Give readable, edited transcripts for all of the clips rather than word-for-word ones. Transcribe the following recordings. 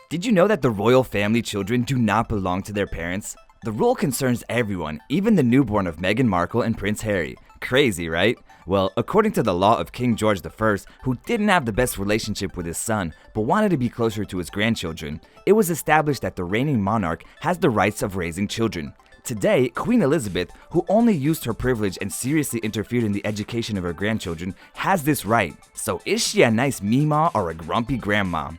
Did you know that the royal family children do not belong to their parents? The rule concerns everyone, even the newborn of Meghan Markle and Prince Harry. Crazy, right? Well, according to the law of King George I, who didn't have the best relationship with his son, but wanted to be closer to his grandchildren, it was established that the reigning monarch has the rights of raising children. Today, Queen Elizabeth, who only used her privilege and seriously interfered in the education of her grandchildren, has this right. So is she a nice meemaw or a grumpy grandma?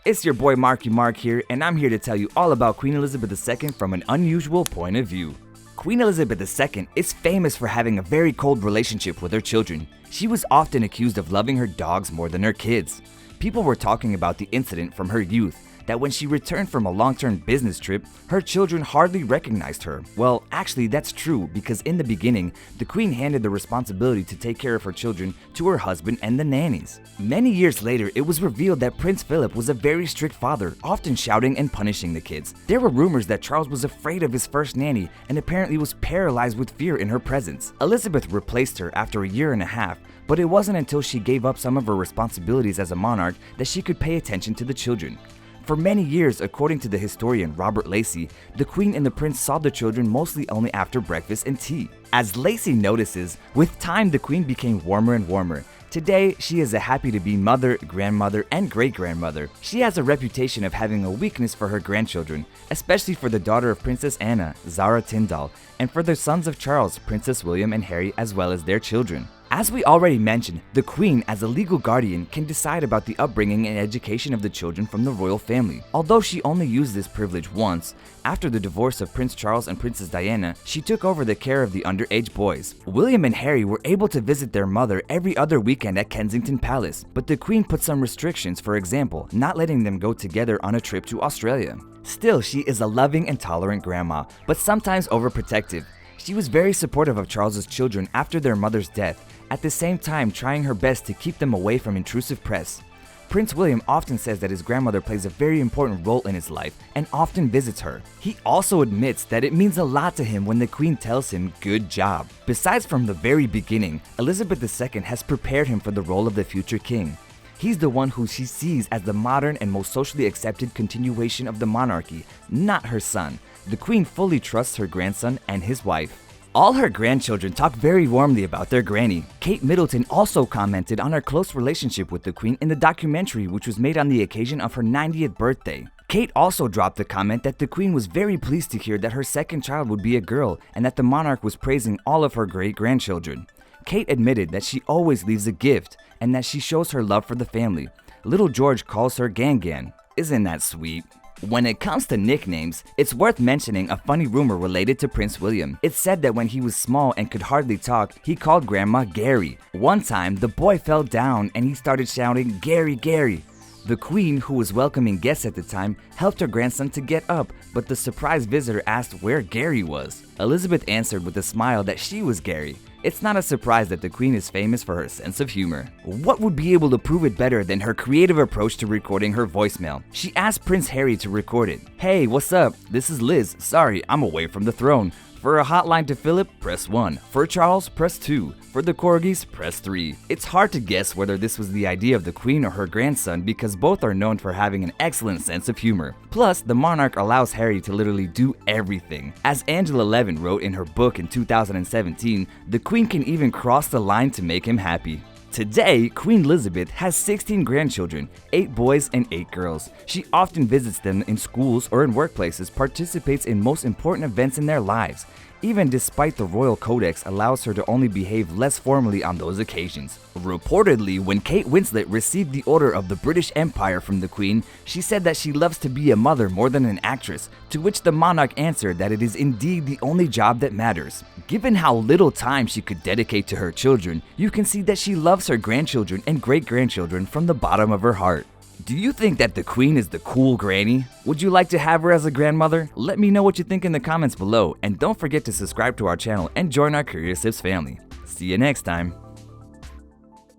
It's your boy Marky Mark here, and I'm here to tell you all about Queen Elizabeth II from an unusual point of view. Queen Elizabeth II is famous for having a very cold relationship with her children. She was often accused of loving her dogs more than her kids. People were talking about the incident from her youth, that when she returned from a long-term business trip, her children hardly recognized her. Well, actually that's true because in the beginning, the Queen handed the responsibility to take care of her children to her husband and the nannies. Many years later, it was revealed that Prince Philip was a very strict father, often shouting and punishing the kids. There were rumors that Charles was afraid of his first nanny and apparently was paralyzed with fear in her presence. Elizabeth replaced her after a year and a half, but it wasn't until she gave up some of her responsibilities as a monarch that she could pay attention to the children. For many years, according to the historian Robert Lacey, the Queen and the Prince saw the children mostly only after breakfast and tea. As Lacey notices, with time the Queen became warmer and warmer. Today, she is a happy-to-be mother, grandmother, and great-grandmother. She has a reputation of having a weakness for her grandchildren, especially for the daughter of Princess Anna, Zara Tindall, and for the sons of Charles, Princess William and Harry, as well as their children. As we already mentioned, the Queen, as a legal guardian, can decide about the upbringing and education of the children from the royal family. Although she only used this privilege once, after the divorce of Prince Charles and Princess Diana, she took over the care of the underage boys. William and Harry were able to visit their mother every other weekend at Kensington Palace, but the Queen put some restrictions, for example, not letting them go together on a trip to Australia. Still, she is a loving and tolerant grandma, but sometimes overprotective. She was very supportive of Charles's children after their mother's death, at the same time trying her best to keep them away from intrusive press. Prince William often says that his grandmother plays a very important role in his life and often visits her. He also admits that it means a lot to him when the Queen tells him, "Good job." Besides, from the very beginning, Elizabeth II has prepared him for the role of the future king. He's the one who she sees as the modern and most socially accepted continuation of the monarchy, not her son. The Queen fully trusts her grandson and his wife. All her grandchildren talk very warmly about their granny. Kate Middleton also commented on her close relationship with the Queen in the documentary, which was made on the occasion of her 90th birthday. Kate also dropped the comment that the Queen was very pleased to hear that her second child would be a girl and that the monarch was praising all of her great-grandchildren. Kate admitted that she always leaves a gift and that she shows her love for the family. Little George calls her Gan-Gan. Isn't that sweet? When it comes to nicknames, it's worth mentioning a funny rumor related to Prince William. It's said that when he was small and could hardly talk, he called Grandma Gary. One time, the boy fell down and he started shouting, "Gary, Gary." The Queen, who was welcoming guests at the time, helped her grandson to get up, but the surprised visitor asked where Gary was. Elizabeth answered with a smile that she was Gary. It's not a surprise that the Queen is famous for her sense of humor. What would be able to prove it better than her creative approach to recording her voicemail? She asked Prince Harry to record it. "Hey, what's up? This is Liz. Sorry, I'm away from the throne. For a hotline to Philip, press 1. For Charles, press 2. For the corgis, press 3. It's hard to guess whether this was the idea of the Queen or her grandson because both are known for having an excellent sense of humor. Plus, the monarch allows Harry to literally do everything. As Angela Levin wrote in her book in 2017, the Queen can even cross the line to make him happy. Today, Queen Elizabeth has 16 grandchildren, 8 boys and 8 girls. She often visits them in schools or in workplaces, participates in most important events in their lives. Even despite the royal codex allows her to only behave less formally on those occasions. Reportedly, when Kate Winslet received the Order of the British Empire from the Queen, she said that she loves to be a mother more than an actress, to which the monarch answered that it is indeed the only job that matters. Given how little time she could dedicate to her children, you can see that she loves her grandchildren and great-grandchildren from the bottom of her heart. Do you think that the Queen is the cool granny? Would you like to have her as a grandmother? Let me know what you think in the comments below, and don't forget to subscribe to our channel and join our Curious Tips family. See you next time.